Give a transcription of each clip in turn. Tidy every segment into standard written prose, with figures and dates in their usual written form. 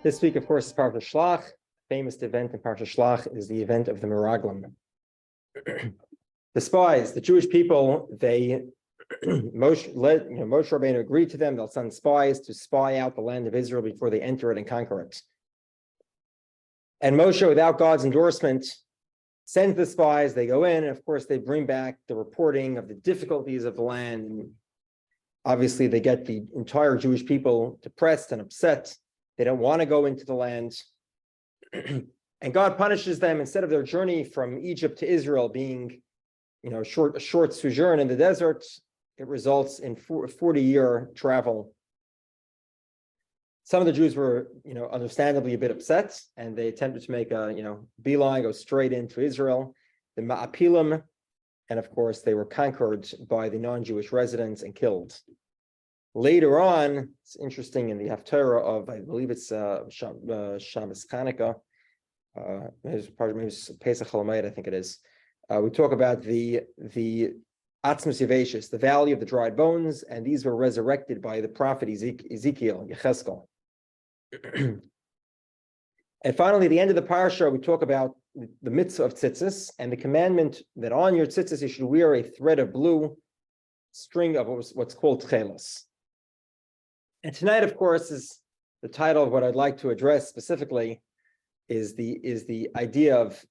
This week, of course, is Parsha Shlach. Famous event in Parsha Shlach is the event of the Meraglim. The spies, the Jewish people, Moshe Rabbeinu agreed to them. They'll send spies to spy out the land of Israel before they enter it and conquer it. And Moshe, without God's endorsement, sends the spies. They go in, and of course, they bring back the reporting of the difficulties of the land. And obviously, they get the entire Jewish people depressed and upset. They don't want to go into the land. And God punishes them. Instead of their journey from Egypt to Israel being, a short sojourn in the desert, it results in 40-year travel. Some of the Jews were, understandably a bit upset, and they attempted to make a, beeline, go straight into Israel. The Ma'apilim, and of course, they were conquered by the non-Jewish residents and killed. Later on, it's interesting in the Haftarah of, I believe it's Shabbos Chanukah, maybe it's Pesach Halamayit, I think it is. We talk about the Atzmus Yeveshis, the valley of the dried bones, and these were resurrected by the prophet Ezekiel, Yecheskel. And finally, at the end of the Parsha, we talk about the mitzvah of tzitzis and the commandment that on your tzitzis you should wear a thread of blue string of what's called Techelet. And tonight, of course, is the title of what I'd like to address specifically is the idea of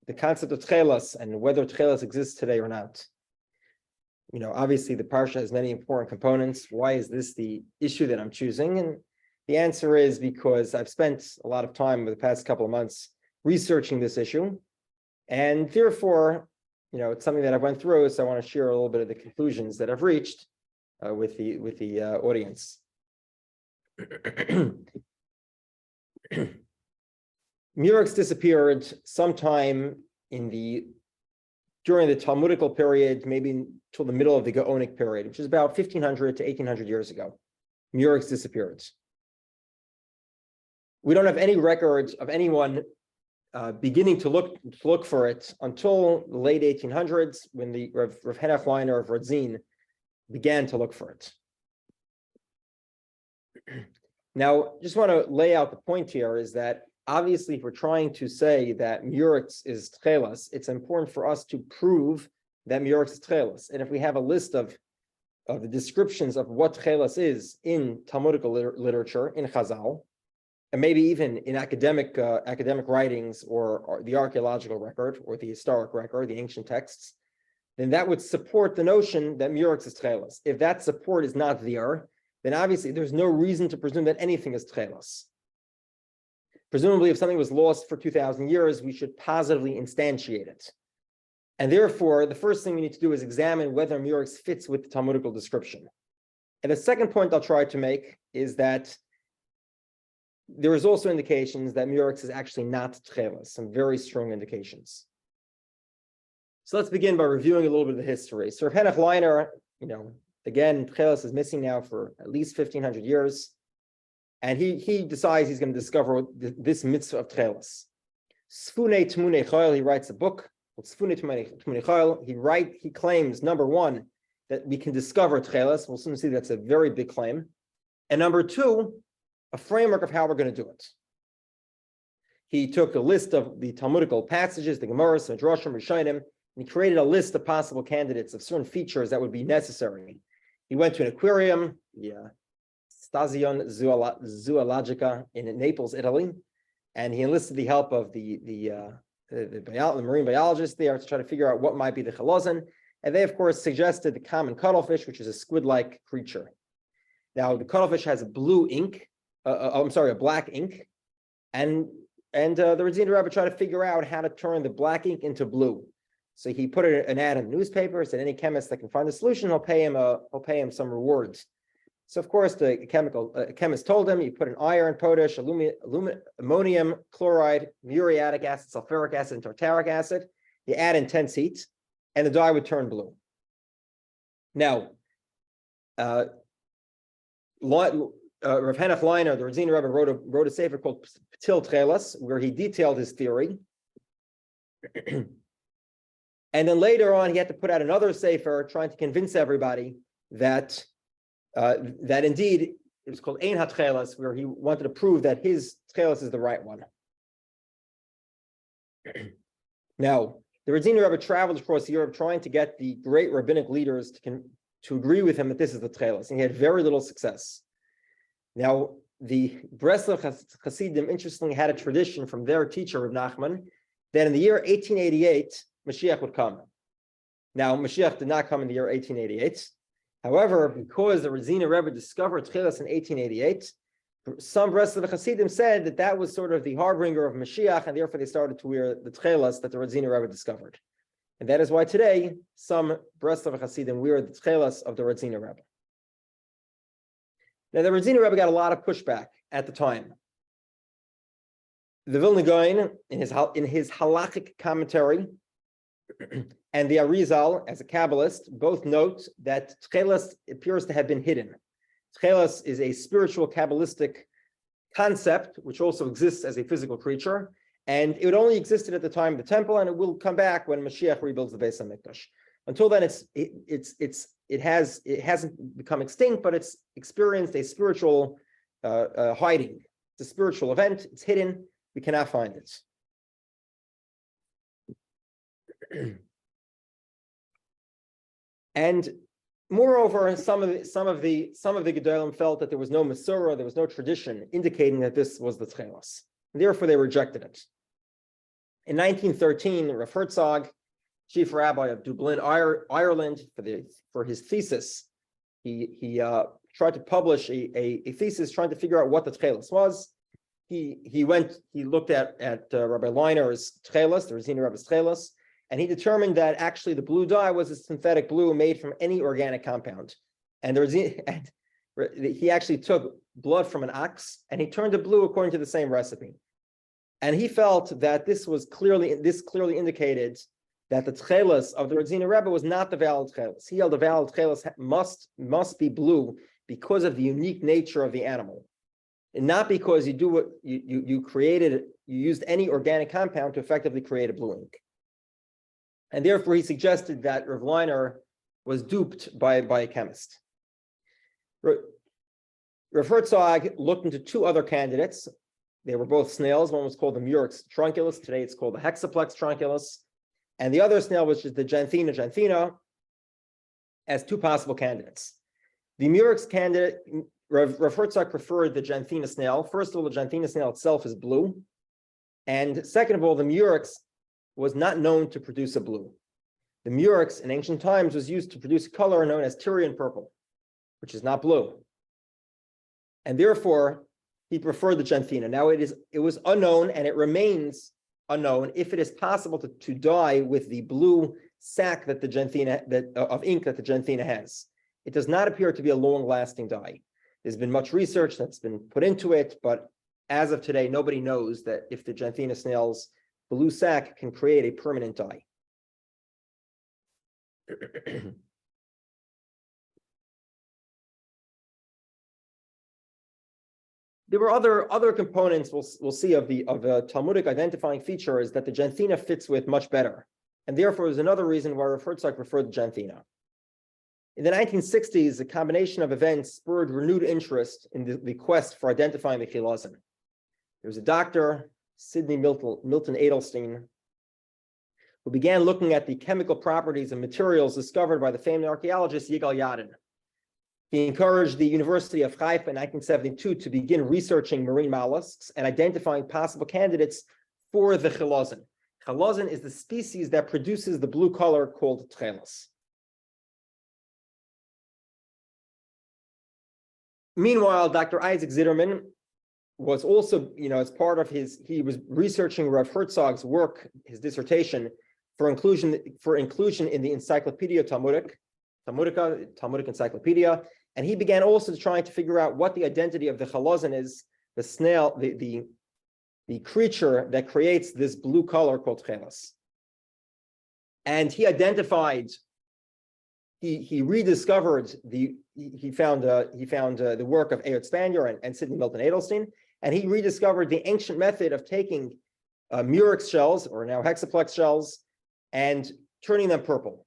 the concept of Techelet and whether Techelet exists today or not. Obviously the Parsha has many important components. Why is this the issue that I'm choosing? And the answer is because I've spent a lot of time over the past couple of months researching this issue. And therefore, it's something that I've went through, so I want to share a little bit of the conclusions that I've reached with the audience. Murex disappeared sometime during the Talmudical period, maybe till the middle of the Gaonic period, which is about 1500 to 1800 years ago. Murex disappeared. We don't have any records of anyone beginning to look for it until the late 1800s, when the Rav Henoch Leiner of Radzin began to look for it. Now, just want to lay out the point here is that obviously, if we're trying to say that Murex is Techelet, it's important for us to prove that Murex is Techelet. And if we have a list of the descriptions of what Techelet is in Talmudical literature, in Chazal, and maybe even in academic writings or the archaeological record or the historic record, the ancient texts, then that would support the notion that Murex is Techelet. If that support is not there, then obviously there's no reason to presume that anything is Techelet. Presumably, if something was lost for 2,000 years, we should positively instantiate it. And therefore, the first thing we need to do is examine whether Murex fits with the Talmudical description. And the second point I'll try to make is that there is also indications that Murex is actually not Techelet, some very strong indications. So let's begin by reviewing a little bit of the history. So Rav Henoch Leiner, again, Techelet is missing now for at least 1,500 years. And he decides he's going to discover this mitzvah of Techelet. Sfune Tmunei Chayil, he writes a book called Sfune Tmunei Chayil. He claims, number one, that we can discover Techelet. We'll soon see that's a very big claim. And number two, a framework of how we're going to do it. He took a list of the Talmudical passages, the Gemaras, Midrashim, Rishonim, and he created a list of possible candidates of certain features that would be necessary. He went to an aquarium, Stazione Zoologica in Naples, Italy, and he enlisted the help of the marine biologists there to try to figure out what might be the chalazon. And they, of course, suggested the common cuttlefish, which is a squid-like creature. Now, the cuttlefish has a black ink, and the Radzin Rebbe tried to figure out how to turn the black ink into blue. So he put an ad in the newspaper, said any chemist that can find the solution, he'll pay him some rewards. So, of course, the chemist told him, you put an iron, potash, ammonium chloride, muriatic acid, sulfuric acid, and tartaric acid. You add intense heat, and the dye would turn blue. Now, Rav Henoch Leiner, the Radzin Rebbe, wrote a sefer called Ptil Techelet, where he detailed his theory. And then later on, he had to put out another sefer trying to convince everybody that indeed it was called Ein HaTcheles, where he wanted to prove that his Tcheles is the right one. Now, the Radziner Rebbe traveled across Europe trying to get the great rabbinic leaders to agree with him that this is the Tcheles, and he had very little success. Now, the Breslov Hasidim, interestingly, had a tradition from their teacher, Reb Nachman, that in the year 1888, Mashiach would come. Now, Mashiach did not come in the year 1888. However, because the Radziner Rebbe discovered Tcheles in 1888, some Breslov Hasidim said that that was sort of the harbinger of Mashiach, and therefore they started to wear the Tcheles that the Radziner Rebbe discovered. And that is why today, some Breslov Hasidim wear the Tcheles of the Radziner Rebbe. Now, the Radziner Rebbe got a lot of pushback at the time. The Vilna Gaon, in his halachic commentary, and the Arizal, as a Kabbalist, both note that Tcheles appears to have been hidden. Tcheles is a spiritual Kabbalistic concept, which also exists as a physical creature, and it only existed at the time of the temple, and it will come back when Mashiach rebuilds the Beis HaMikdash. Until then, it hasn't become extinct, but it's experienced a spiritual hiding. It's a spiritual event. It's hidden. We cannot find it. And moreover, some of the Gedolim felt that there was no Masorah, there was no tradition indicating that this was the Tcheles. Therefore, they rejected it. In 1913, Rav Herzog, chief rabbi of Dublin, Ireland, for his thesis, he tried to publish a thesis trying to figure out what the Tcheles was. He looked at Rabbi Leiner's Tcheles, the Radziner Rebbe's Tcheles, and he determined that actually the blue dye was a synthetic blue made from any organic compound. And he actually took blood from an ox and he turned it blue according to the same recipe. And he felt that this clearly indicated that the Tcheles of the Radziner Rebbe was not the valid Tcheles. He held the valid Tcheles must be blue because of the unique nature of the animal, and not because you used any organic compound to effectively create a blue ink. And therefore, he suggested that Rav Leiner was duped by a chemist. Rav Herzog looked into two other candidates. They were both snails. One was called the Murex Trunculus. Today, it's called the Hexaplex Trunculus. And the other snail, which is the Janthina, as two possible candidates. The Murex candidate, Rav Herzog preferred the Janthina snail. First of all, the Janthina snail itself is blue. And second of all, the Murex was not known to produce a blue. The Murex in ancient times was used to produce a color known as Tyrian purple, which is not blue. And therefore, he preferred the Janthina. Now, it was unknown, and it remains unknown if it is possible to dye with the blue sac that the Janthina of ink that the Janthina has. It does not appear to be a long-lasting dye. There's been much research that's been put into it, but as of today, nobody knows that if the Janthina snail's blue sac can create a permanent dye. There were other components we'll see of a Talmudic identifying feature is that the Janthina fits with much better, and therefore is another reason why Rav Herzog preferred the Janthina. In the 1960s, a combination of events spurred renewed interest in the quest for identifying the Chilazim. There was a doctor, Sidney Milton Edelstein, who began looking at the chemical properties of materials discovered by the famed archaeologist Yigal Yadin. He encouraged the University of Haifa in 1972 to begin researching marine mollusks and identifying possible candidates for the Chilazim. Chilazim is the species that produces the blue color called Tcheles. Meanwhile, Dr. Isaac Zitterman was also, as part of he was researching Rav Herzog's work, his dissertation, for inclusion in the Encyclopedia Talmudica, Talmudic Encyclopedia, and he began also trying to figure out what the identity of the Chilazim is, the snail, the creature that creates this blue color called Tcheles. And he identified, he rediscovered he found the work of Ehud Spanier and Sidney Milton Edelstein, and he rediscovered the ancient method of taking Murex shells, or now Hexaplex shells, and turning them purple.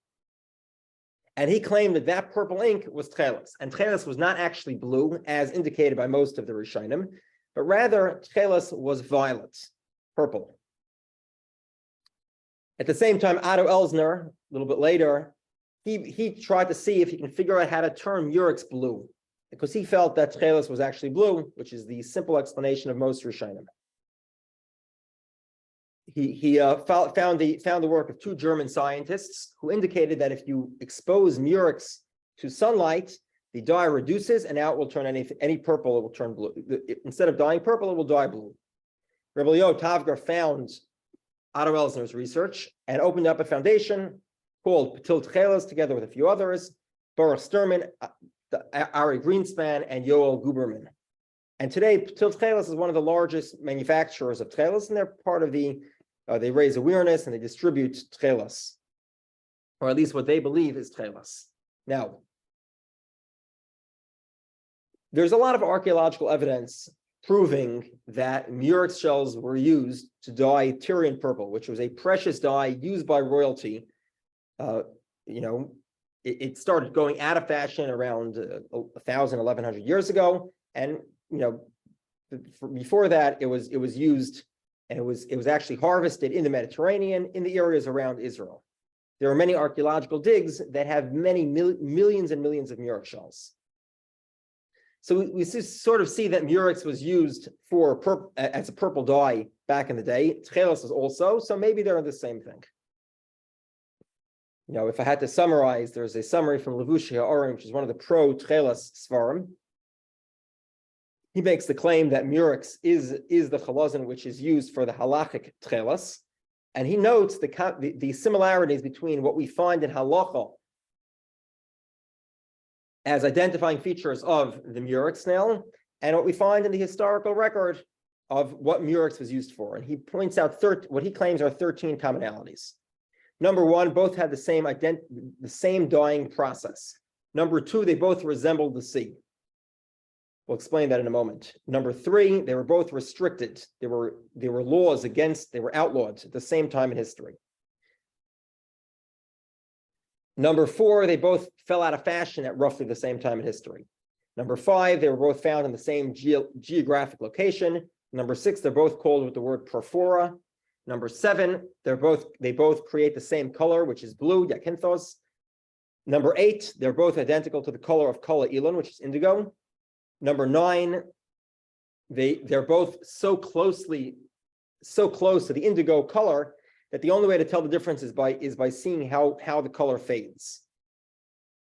And he claimed that that purple ink was Techelet. And Techelet was not actually blue, as indicated by most of the Rishonim, but rather Techelet was violet, purple. At the same time, Otto Elsner, a little bit later, he tried to see if he can figure out how to turn Murex blue, because he felt that Techelet was actually blue, which is the simple explanation of most Rishonim. He found the work of two German scientists who indicated that if you expose Murex to sunlight, the dye reduces, and now it will turn any purple, it will turn blue. Instead of dyeing purple, it will dye blue. Rabbi Yehudah Tavger found Otto Elsner's research and opened up a foundation called Patil Techelet, together with a few others, Baruch Sturman, Ari Greenspan, and Yoel Guberman. And today, Patil Techelet is one of the largest manufacturers of Techelet, and they're part of they raise awareness and they distribute Techelet, or at least what they believe is Techelet. Now, there's a lot of archaeological evidence proving that Murex shells were used to dye Tyrian purple, which was a precious dye used by royalty. It started going out of fashion around 1,000, 1,100 years ago, and before that, it was used, and it was actually harvested in the Mediterranean, in the areas around Israel. There are many archaeological digs that have many millions and millions of Murex shells. So we sort of see that Murex was used as a purple dye back in the day. Techelet is also, so maybe they're the same thing. If I had to summarize, there's a summary from Levushi Ha'orim, which is one of the pro-Techelet Sfarim. He makes the claim that Murex is the chalazon which is used for the halachic Techelet, and he notes the similarities between what we find in halacha as identifying features of the Murex snail and what we find in the historical record of what Murex was used for. And he points out what he claims are 13 commonalities. Number one, both had the same dyeing process. Number two, they both resembled the sea. We'll explain that in a moment. Number three, they were both restricted. There were laws they were outlawed at the same time in history. Number four, they both fell out of fashion at roughly the same time in history. Number five, they were both found in the same geographic location. Number six, they're both called with the word porphora. Number seven, they both create the same color, which is blue, yakinthos. Number eight, they're both identical to the color of kala ilan, which is indigo. Number nine, they're both so close to the indigo color that the only way to tell the difference is by seeing how the color fades.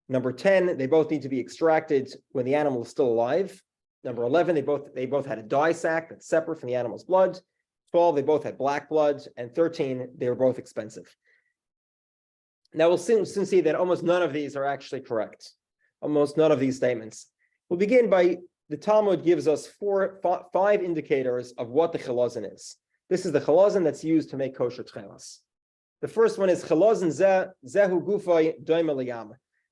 Number 10, they both need to be extracted when the animal is still alive. Number 11, they both had a dye sac that's separate from the animal's blood. 12, they both had black blood, and 13, they were both expensive. Now we'll soon see that almost none of these are actually correct. Almost none of these statements. We'll begin by the Talmud gives us 5 indicators of what the chalazon is. This is the chalazon that's used to make kosher Techelet. The first one is chalazon zehu gufay doima liyam.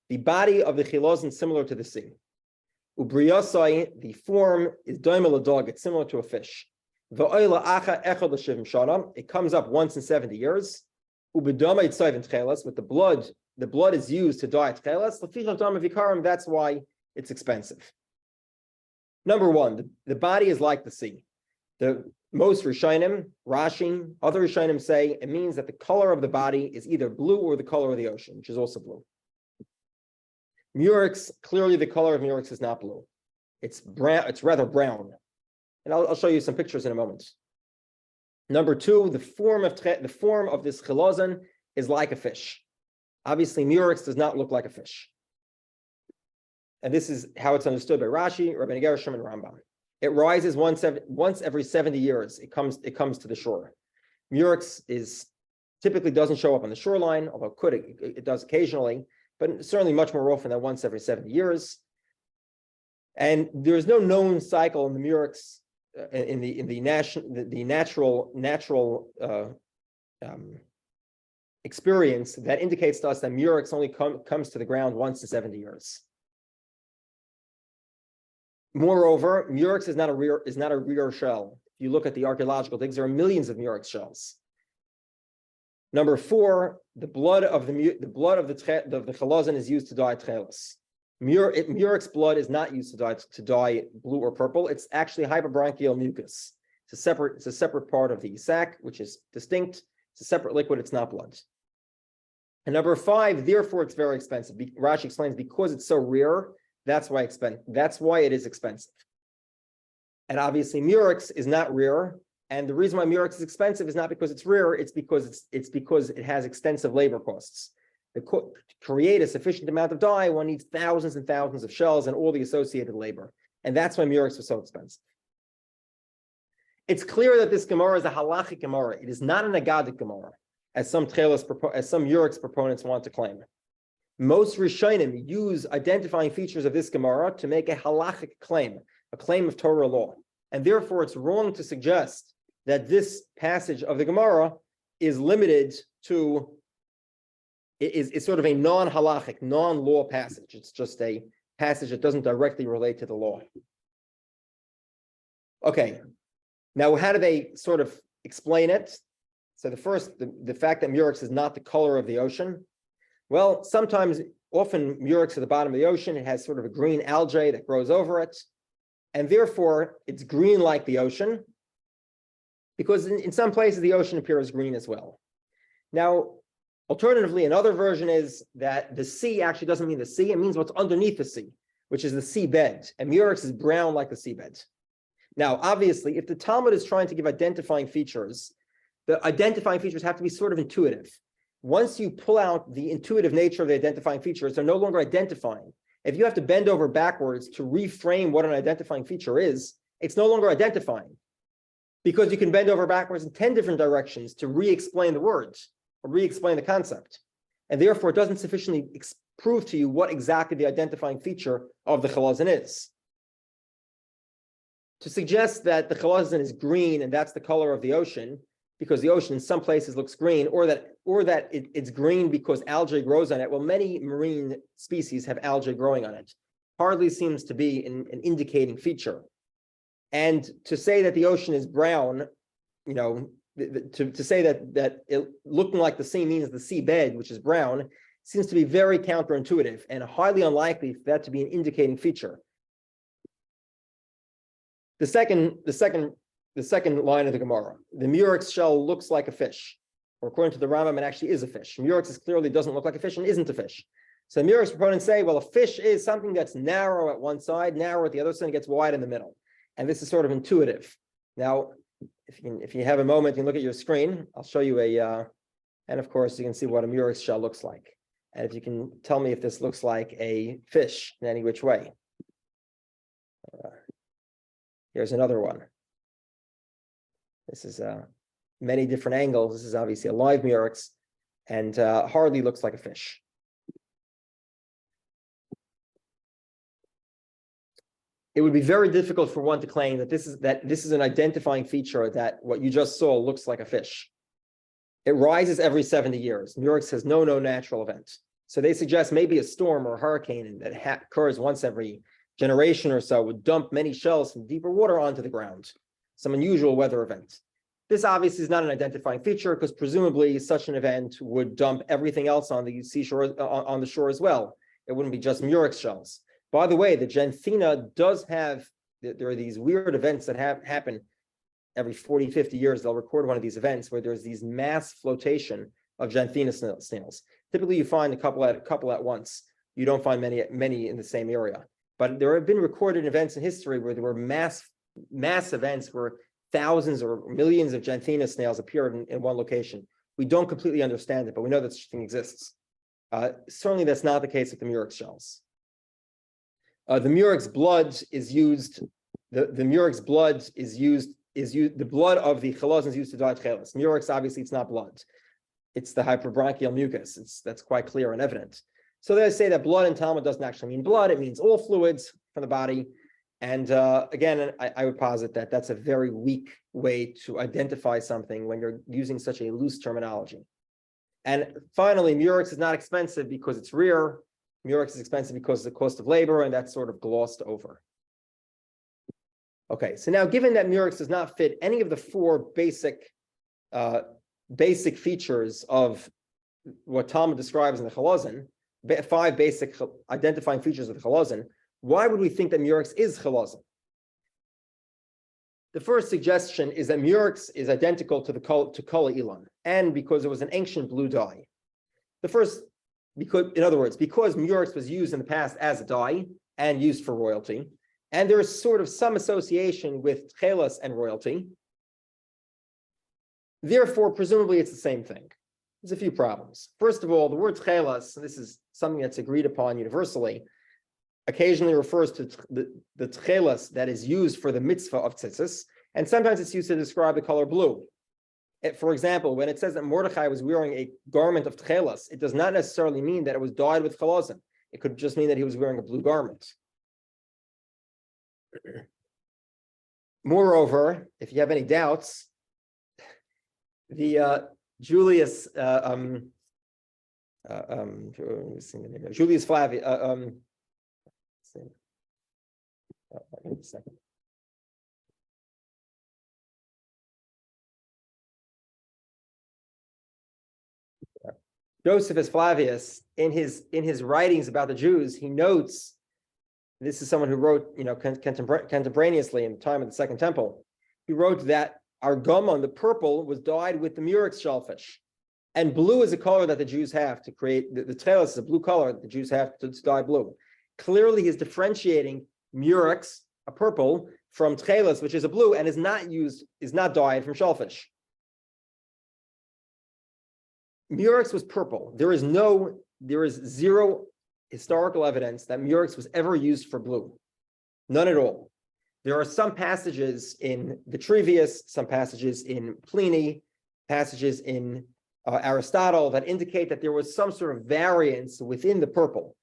The body of the chalazon similar to the sea. Ubriyasai, the form is doima ladog. It's similar to a fish. Va'oila acha echad l'shivim shana. It comes up once in 70 years. Ubedama itzayv Techelet. With the blood is used to dye Techelet. Lefichav dama vikarim. That's why it's expensive. Number one, the body is like the sea. The most Rishonim, Rashi, other Rishonim say it means that the color of the body is either blue or the color of the ocean, which is also blue. Murex, clearly the color of Murex is not blue. It's brown. It's rather brown. And I'll show you some pictures in a moment. Number two, the form of this chalazon is like a fish. Obviously, Murex does not look like a fish. And this is how it's understood by Rashi, Rabbi Gershom, and Rambam. It rises once every 70 years. It comes to the shore. Murex typically doesn't show up on the shoreline, although it does occasionally, but certainly much more often than once every 70 years. And there is no known cycle in the Murex in the natural experience that indicates to us that Murex only comes to the ground once in 70 years. Moreover, Murex is not a rare shell. If you look at the archaeological digs, there are millions of Murex shells. Number 4, the blood of the chalazon is used to dye Techelet. Murex blood is not used to dye blue or purple. It's actually hyperbronchial mucus. It's a separate part of the sac, which is distinct. It's a separate liquid. It's not blood. And number 5, therefore, it's very expensive. Rashi explains because it's so rare. That's why it is expensive. And obviously, Murex is not rare. And the reason why Murex is expensive is not because it's rare. It's because it has extensive labor costs. To create a sufficient amount of dye, one needs thousands and thousands of shells and all the associated labor. And that's why Murex was so expensive. It's clear that this Gemara is a halachic Gemara. It is not an agadic Gemara, as some Murex proponents want to claim. Most Rishonim use identifying features of this Gemara to make a halachic claim, a claim of Torah law. And therefore, it's wrong to suggest that this passage of the Gemara is limited to, is sort of a non-halachic, non-law passage. It's just a passage that doesn't directly relate to the law. Okay, now how do they sort of explain it? So the fact that Murex is not the color of the ocean. Well, often Murex at the bottom of the ocean, it has sort of a green algae that grows over it. And therefore, it's green like the ocean, because in some places, the ocean appears green as well. Now, alternatively, another version is that the sea actually doesn't mean the sea. It means what's underneath the sea, which is the seabed. And Murex is brown like the seabed. Now, obviously, if the Talmud is trying to give identifying features, the identifying features have to be sort of intuitive. Once you pull out the intuitive nature of the identifying features, they're no longer identifying. If you have to bend over backwards to reframe what an identifying feature is, it's no longer identifying, because you can bend over backwards in 10 different directions to re-explain the words or re-explain the concept. And therefore, it doesn't sufficiently prove to you what exactly the identifying feature of the chalazon is. To suggest that the chalazon is green and that's the color of the ocean, because the ocean in some places looks green, or that it's green because algae grows on it. Well, many marine species have algae growing on it. Hardly seems to be an indicating feature. And to say that the ocean is brown, to say that it looking like the sea means the seabed, which is brown, seems to be very counterintuitive and highly unlikely for that to be an indicating feature. The second line of the Gemara, the Murex shell looks like a fish, or according to the Rambam, it actually is a fish. Murex clearly doesn't look like a fish and isn't a fish. So Murex proponents say, well, a fish is something that's narrow at one side, narrow at the other side, and gets wide in the middle. And this is sort of intuitive. Now, if you have a moment, you can look at your screen. I'll show you and of course, you can see what a Murex shell looks like. And if you can tell me if this looks like a fish in any which way. Here's another one. This is many different angles. This is obviously a live Murex, and hardly looks like a fish. It would be very difficult for one to claim that this is an identifying feature, that what you just saw looks like a fish. It rises every 70 years. Murex has no natural event. So they suggest maybe a storm or a hurricane that occurs once every generation or so would dump many shells from deeper water onto the ground. Some unusual weather event. This obviously is not an identifying feature, because presumably such an event would dump everything else on the seashore, on the shore as well. It wouldn't be just Murex shells. By the way, the Genthina does have, there are these weird events that happen every 40, 50 years. They'll record one of these events where there's these mass flotation of Genthina snails. Typically you find a couple at once. You don't find many in the same area. But there have been recorded events in history where there were mass events where thousands or millions of Genthina snails appeared in one location. We don't completely understand it, but we know that such a thing exists. Certainly that's not the case with the Murex shells. The Murex blood is used. The Murex blood is used. The blood of the chalazon is used to dye Techelet. Murex, obviously, it's not blood. It's the hyperbronchial mucus. That's quite clear and evident. So they say that blood in Talmud doesn't actually mean blood. It means all fluids from the body. And again, I would posit that that's a very weak way to identify something when you're using such a loose terminology. And finally, Murex is not expensive because it's rare. Murex is expensive because of the cost of labor, and that's sort of glossed over. Okay, so now given that Murex does not fit any of the four basic basic features of what Talmud describes in the Chalazon, 5 basic identifying features of the Chalazon, why would we think that Murex is Chalazon? The first suggestion is that Murex is identical to Kala Ilan, and because it was an ancient blue dye. In other words, because Murex was used in the past as a dye and used for royalty, and there is sort of some association with Techelet and royalty, therefore, presumably it's the same thing. There's a few problems. First of all, the word Techelet, and this is something that's agreed upon universally, occasionally refers to the Techelet that is used for the mitzvah of tzitzis, and sometimes it's used to describe the color blue. For example, when it says that Mordechai was wearing a garment of Techelet, it does not necessarily mean that it was dyed with chalazon. It could just mean that he was wearing a blue garment. Moreover, if you have any doubts, the Julius Flavius. Wait a second. Josephus Flavius, in his writings about the Jews, he notes, this is someone who wrote, contemporaneously in the time of the Second Temple. He wrote that Argama, the purple, was dyed with the Murex shellfish, and blue is a color that the Jews have to create. The Techelet is a blue color that the Jews have to dye blue. Clearly, he's differentiating Murex, a purple, from Techelet, which is a blue and is not dyed from shellfish. Murex was purple. There is zero historical evidence that Murex was ever used for blue. None at all. There are some passages in Vitruvius, some passages in Pliny, passages in Aristotle that indicate that there was some sort of variance within the purple.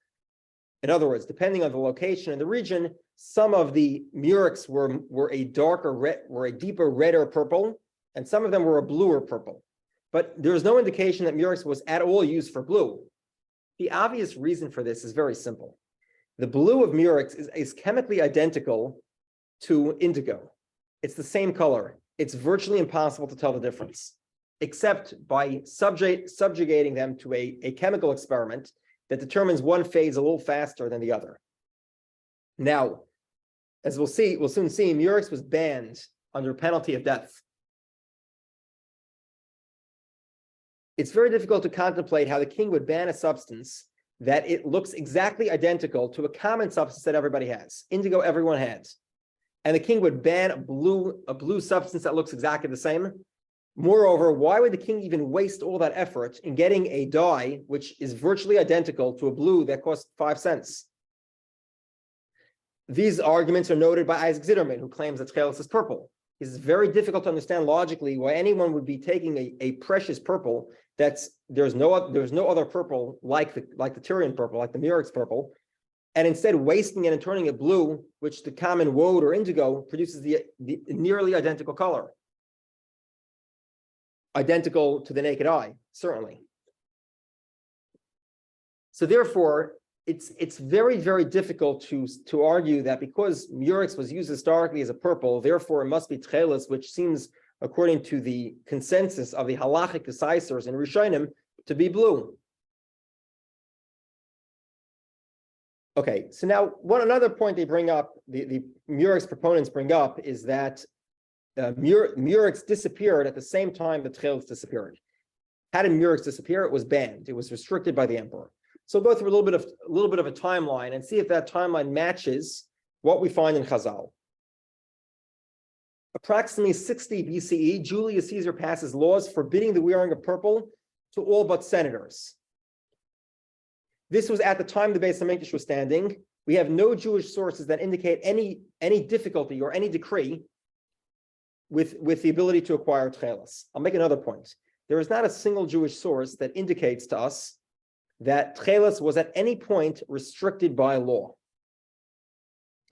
In other words, depending on the location and the region, some of the Murex were a darker red, were a deeper redder purple, and some of them were a bluer purple. But there is no indication that Murex was at all used for blue. The obvious reason for this is very simple. The blue of Murex is chemically identical to indigo. It's the same color. It's virtually impossible to tell the difference, except by subjugating them to a chemical experiment that determines one fades a little faster than the other. Now, as we'll soon see, Murex was banned under penalty of death. It's very difficult to contemplate how the king would ban a substance that it looks exactly identical to a common substance that everybody has. Indigo, everyone has. And the king would ban a blue substance that looks exactly the same. Moreover, why would the king even waste all that effort in getting a dye which is virtually identical to a blue that costs 5 cents? These arguments are noted by Isaac Zitterman, who claims that Techelet is purple. It's very difficult to understand logically why anyone would be taking a precious purple there's no other purple like the Tyrian purple, like the Murex purple, and instead wasting it and turning it blue, which the common woad or indigo produces the nearly identical color. Identical to the naked eye, certainly. So therefore, it's very, very difficult to argue that because Murex was used historically as a purple, therefore it must be Techelet, which seems, according to the consensus of the halachic decisors in Rishonim, to be blue. Okay, so now another point they bring up, the Murex proponents bring up, is that Murex disappeared at the same time that Techelet disappeared. How did Murex disappear? It was banned. It was restricted by the emperor. So we'll go through a little bit of a timeline and see if that timeline matches what we find in Chazal. Approximately 60 BCE, Julius Caesar passes laws forbidding the wearing of purple to all but senators. This was at the time the Beis Hamikdash was standing. We have no Jewish sources that indicate any difficulty or any decree with the ability to acquire Techelet. I'll make another point. There is not a single Jewish source that indicates to us that Techelet was at any point restricted by law.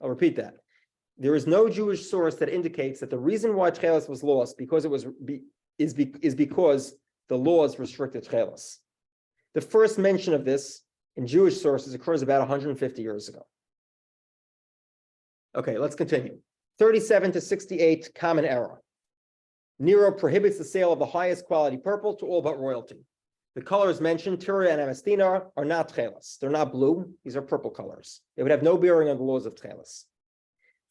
I'll repeat that. There is no Jewish source that indicates that the reason why Techelet was lost is because the laws restricted Techelet. The first mention of this in Jewish sources occurs about 150 years ago. Okay, let's continue. 37 to 68, Common Era. Nero prohibits the sale of the highest quality purple to all but royalty. The colors mentioned, Tyria and Amastina, are not Techelet. They're not blue. These are purple colors. They would have no bearing on the laws of Techelet.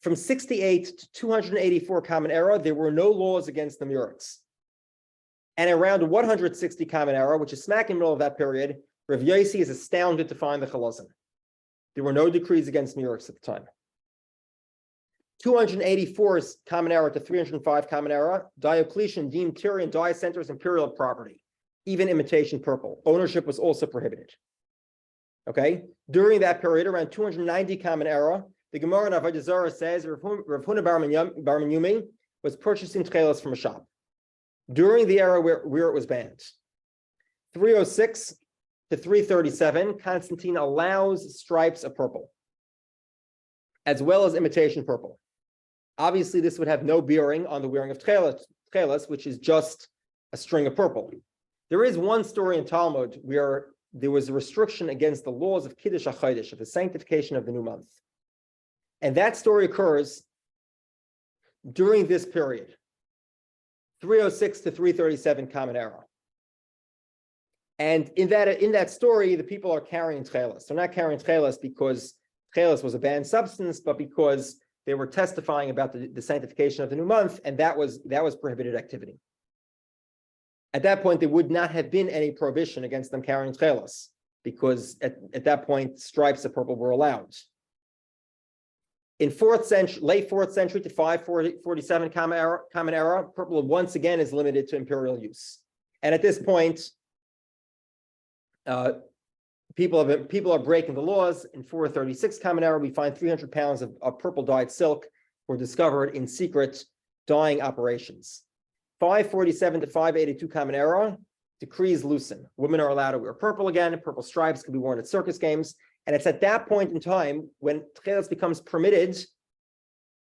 From 68 to 284 Common Era, there were no laws against the Murex. And around 160 Common Era, which is smack in the middle of that period, Rav Yossi is astounded to find the Chalazim. There were no decrees against Murex at the time. 284 is Common Era to 305 Common Era. Diocletian deemed Tyrian dye centers imperial property, even imitation purple. Ownership was also prohibited. Okay? During that period, around 290 Common Era, the Gemara in Avodah Zarah says Rav Huna bar Menyumi was purchasing Techelet from a shop during the era where it was banned. 306 to 337, Constantine allows stripes of purple, as well as imitation purple. Obviously, this would have no bearing on the wearing of Techelet, which is just a string of purple. There is one story in Talmud where there was a restriction against the laws of Kiddush HaChodesh, of the sanctification of the new month. And that story occurs during this period, 306 to 337 Common Era. And in that story, the people are carrying Techelet. They're not carrying Techelet because Techelet was a banned substance, but because they were testifying about the sanctification of the new month, and that was prohibited activity. At that point, there would not have been any prohibition against them carrying Techelet, because at that point, stripes of purple were allowed. In late 4th century to 547 Common Era, purple once again is limited to imperial use. And at this point, people are breaking the laws. In 436 Common Era, we find 300 pounds of purple dyed silk were discovered in secret dyeing operations. 547 to 582 Common Era, decrees loosen. Women are allowed to wear purple again. Purple stripes can be worn at circus games. And it's at that point in time when Techelet becomes permitted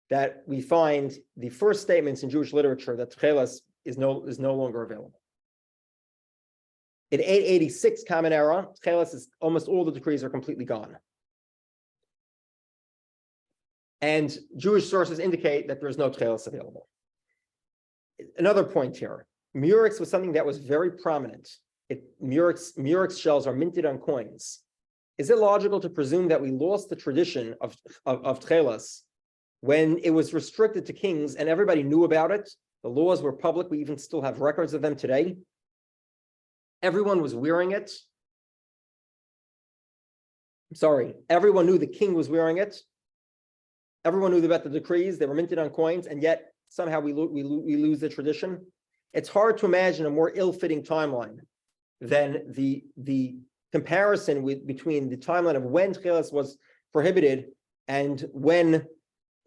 that we find the first statements in Jewish literature that Techelet is no longer available. In 886 Common Era, Techelet is almost all the decrees are completely gone. And Jewish sources indicate that there's no Techelet available. Another point here, Murex was something that was very prominent. Murex shells are minted on coins. Is it logical to presume that we lost the tradition of Techelet when it was restricted to kings and everybody knew about it? The laws were public. We even still have records of them today. Everyone was wearing it. Everyone knew the king was wearing it. Everyone knew about the decrees. They were minted on coins, and yet somehow we lose the tradition. It's hard to imagine a more ill-fitting timeline than the comparison between the timeline of when Techelet was prohibited and when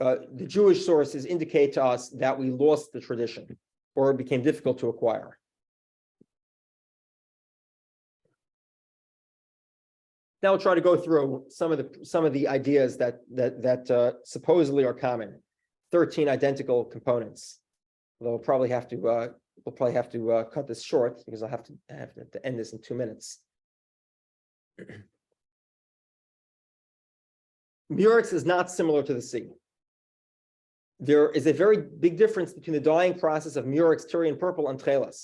the Jewish sources indicate to us that we lost the tradition or it became difficult to acquire. Now we'll try to go through some of the ideas that supposedly are common. 13 identical components. Although we'll probably have to cut this short because I have to end this in 2 minutes. Murex is not similar to the sea. There is a very big difference between the dyeing process of Murex, Tyrian purple, and Techelet.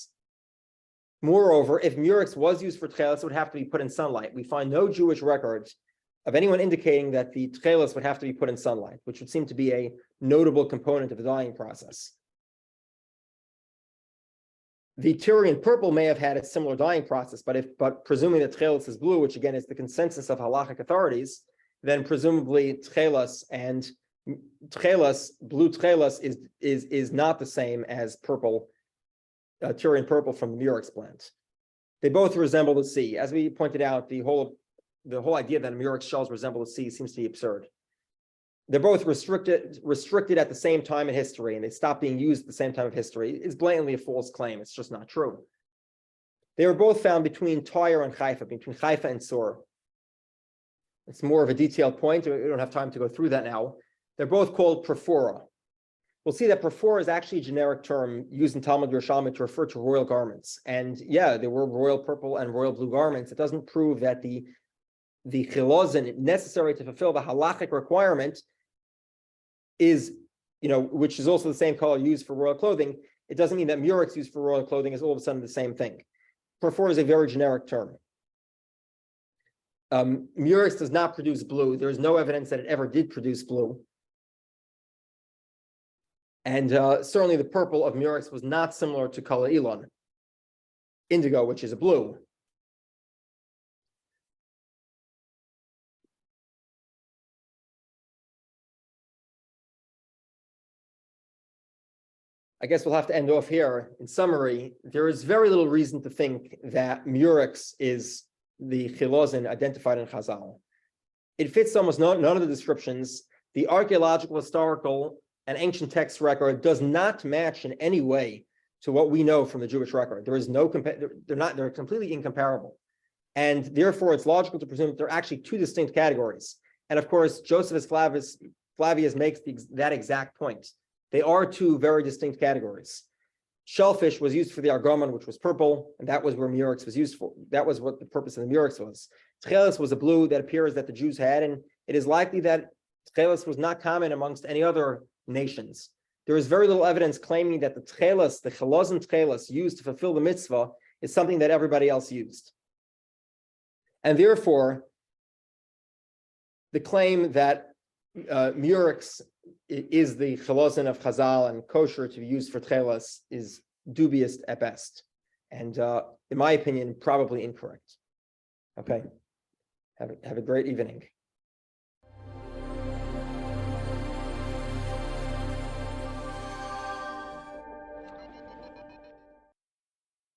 Moreover, if Murex was used for Techelet, it would have to be put in sunlight. We find no Jewish records of anyone indicating that the Techelet would have to be put in sunlight, which would seem to be a notable component of the dyeing process. The Tyrian purple may have had a similar dyeing process, but presuming that Techelet is blue, which again is the consensus of halachic authorities, then presumably blue Techelet is not the same as purple, Tyrian purple from the Murex plant. They both resemble the sea. As we pointed out, the whole idea that Murex shells resemble the sea seems to be absurd. They're both restricted at the same time in history, and they stopped being used at the same time of history. It's blatantly a false claim. It's just not true. They were both found between Tyre and Haifa, between Haifa and Sur. It's more of a detailed point. We don't have time to go through that now. They're both called prophora. We'll see that prophora is actually a generic term used in Talmud Yerushalmi to refer to royal garments. And yeah, there were royal purple and royal blue garments. It doesn't prove that the chilozin necessary to fulfill the halachic requirement is, which is also the same color used for royal clothing. it doesn't mean that murex used for royal clothing is all of a sudden the same thing. Perfor is a very generic term. Murex does not produce blue. There is no evidence that it ever did produce blue. And certainly the purple of murex was not similar to color elon, indigo, which is a blue. I guess we'll have to end off here. In summary, there is very little reason to think that murex is the chilozin identified in Chazal. It fits almost none of the descriptions. The archaeological, historical, and ancient text record does not match in any way to what we know from the Jewish record. There is no they're completely incomparable. And therefore, it's logical to presume that they're actually two distinct categories. And of course, Josephus Flavius makes that exact point. They are two very distinct categories. Shellfish was used for the argomon, which was purple, and that was where murex was used for. That was what the purpose of the murex was. Techelet was a blue that appears that the Jews had, and it is likely that Techelet was not common amongst any other nations. There is very little evidence claiming that the Techelet, the chalozin Techelet used to fulfill the mitzvah, is something that everybody else used. And therefore, the claim that murex is the chalozin of Chazal and kosher to be used for Techelet is dubious at best. And in my opinion, probably incorrect. Okay. Have a great evening.